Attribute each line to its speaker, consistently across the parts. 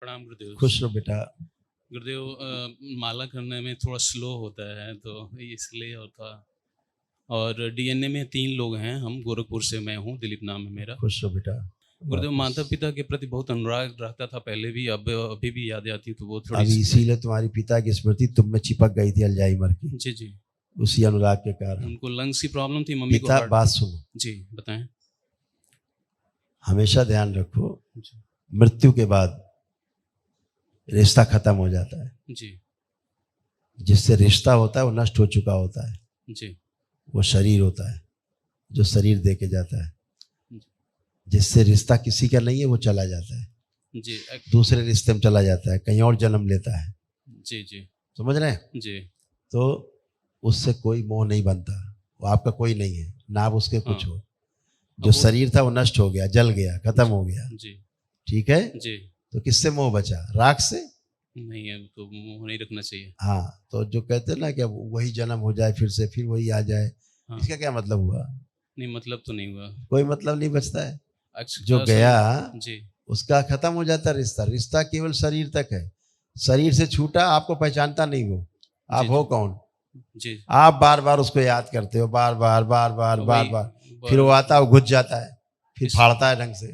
Speaker 1: प्रणाम गुरुदेव।
Speaker 2: खुश रहो बेटा।
Speaker 1: गुरुदेव, माला करने में थोड़ा स्लो होता है तो इसलिए होता। और डीएनए में 3 लोग हैं, हम गोरखपुर से, मैं हूँ, दिलीप नाम है मेरा।
Speaker 2: खुश रहो बेटा।
Speaker 1: गुरुदेव, माता पिता के प्रति बहुत अनुराग रहता था पहले भी, अब अभी भी याद आती तो वो थोड़ी
Speaker 2: अभी इसीलिए तुम्हारी पिता की स्मृति तुम में चिपक गई थी अल्जाइमर की,
Speaker 1: जी जी।
Speaker 2: उसी अनुराग के कारण।
Speaker 1: उनको लंग्स की प्रॉब्लम थी, मम्मी को
Speaker 2: पिता
Speaker 1: हार्ट।
Speaker 2: बात सुनो,
Speaker 1: जी बताएं।
Speaker 2: हमेशा ध्यान रखो,
Speaker 1: जी
Speaker 2: मृत्यु के बाद रिश्ता खत्म हो जाता है।
Speaker 1: जी
Speaker 2: जिससे रिश्ता होता है वो नष्ट हो चुका होता है।
Speaker 1: जी।
Speaker 2: वो शरीर होता है जो शरीर दे के जाता है।
Speaker 1: जी।
Speaker 2: जिससे रिश्ता किसी का नहीं है वो चला जाता है
Speaker 1: जी
Speaker 2: दूसरे रिश्ते में चला जाता है, कहीं और जन्म लेता है।
Speaker 1: जी जी।
Speaker 2: समझ रहे हैं?
Speaker 1: जी।
Speaker 2: तो उससे कोई मोह नहीं बनता, वो आपका कोई नहीं है ना, आप उसके कुछ
Speaker 1: हाँ।
Speaker 2: हो। जो शरीर था वो नष्ट हो गया, जल गया, खत्म हो गया।
Speaker 1: जी
Speaker 2: ठीक है
Speaker 1: जी।
Speaker 2: तो किससे मोह बचा? राख से
Speaker 1: नहीं है तो मोह नहीं रखना चाहिए।
Speaker 2: हाँ, तो जो कहते हैं ना कि अब वही जन्म हो जाए फिर से, फिर वही आ जाए,
Speaker 1: हाँ।
Speaker 2: इसका क्या मतलब हुआ?
Speaker 1: नहीं, मतलब तो नहीं हुआ।
Speaker 2: कोई मतलब नहीं बचता है। जो
Speaker 1: अक्सर
Speaker 2: गया
Speaker 1: जी
Speaker 2: उसका खत्म हो जाता है रिश्ता। रिश्ता केवल शरीर तक है, शरीर से छूटा आपको पहचानता नहीं वो, आप
Speaker 1: जी
Speaker 2: हो
Speaker 1: जी
Speaker 2: कौन?
Speaker 1: जी।
Speaker 2: आप बार बार उसको याद करते हो, बार बार बार बार बार
Speaker 1: वही
Speaker 2: बार, फिर वो आता है, वो घुस जाता है, फिर फाड़ता है ढंग से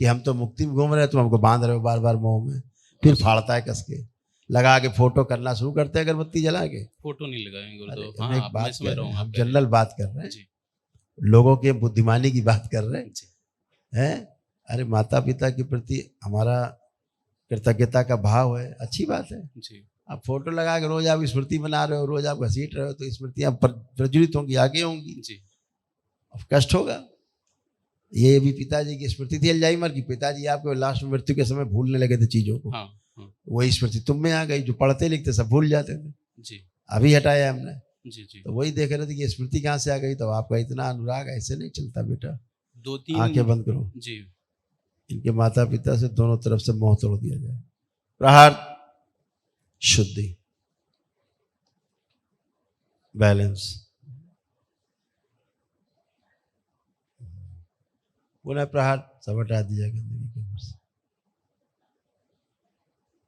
Speaker 2: कि हम तो मुक्ति में घूम रहे हैं, तुम हमको बांध रहे हो बार बार मोह में। फिर फाड़ता है कस के, लगा के फोटो करना शुरू करते हैं अगरबत्ती जला के।
Speaker 1: फोटो नहीं लगाएंगे गुरुदेव।
Speaker 2: हम
Speaker 1: हाँ,
Speaker 2: एक
Speaker 1: मैं
Speaker 2: बात
Speaker 1: समझ
Speaker 2: कर
Speaker 1: रहा
Speaker 2: रहे
Speaker 1: हूँ,
Speaker 2: हैं,
Speaker 1: आप
Speaker 2: हम
Speaker 1: कह रहे
Speaker 2: जनरल
Speaker 1: हैं।
Speaker 2: बात कर रहे हैं,
Speaker 1: जी
Speaker 2: लोगों के बुद्धिमानी की बात कर रहे
Speaker 1: जी
Speaker 2: हैं। अरे माता पिता के प्रति हमारा कृतज्ञता का भाव है, अच्छी बात है।
Speaker 1: जी।
Speaker 2: आप फोटो लगा के रोज आप स्मृति बना रहे हो, रोज आप घसीट रहे हो, तो स्मृतियां प्रज्वलित होंगी, आगे होंगी,
Speaker 1: जी
Speaker 2: कष्ट होगा। ये भी पिताजी की स्मृति थी अल्जाइमर की। पिताजी आपको लास्ट में मृत्यु के समय भूलने लगे थे चीजों को।
Speaker 1: हाँ हाँ।
Speaker 2: वही स्मृति तुम में आ गई, जो पढ़ते लिखते सब भूल जाते थे,
Speaker 1: जी
Speaker 2: अभी हटाया हमने।
Speaker 1: जी जी।
Speaker 2: तो वही देख रहे थे कि स्मृति कहाँ से आ गई। तो आपका इतना अनुराग ऐसे नहीं चलता बेटा।
Speaker 1: 2-3
Speaker 2: आंखें बंद करो।
Speaker 1: जी।
Speaker 2: इनके माता पिता से दोनों तरफ से मोह तोड़ दिया जाए। प्रहार, शुद्धि, बैलेंस, पुनः प्रहार, सब हटा दिया गंदगी के ऊपर से,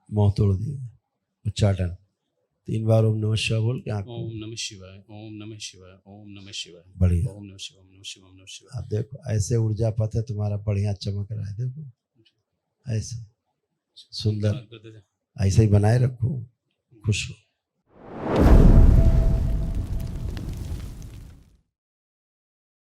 Speaker 2: मोह तोड़ दिया। उच्चाटन 3 बार ओम नमः शिवाय बोल के आंख
Speaker 1: ओम नमः शिवाय, ओम नमः शिवाय, ओम नमः शिवाय,
Speaker 2: बढ़िया।
Speaker 1: ओम नमः शिवाय, ओम नमः शिवाय, ओम नमः शिवाय।
Speaker 2: आप देखो ऐसे ऊर्जा पथ है तुम्हारा, बढ़िया चमक रहा है। देखो ऐसे सुंदर, ऐसे ही बनाए रखो, खुश हो।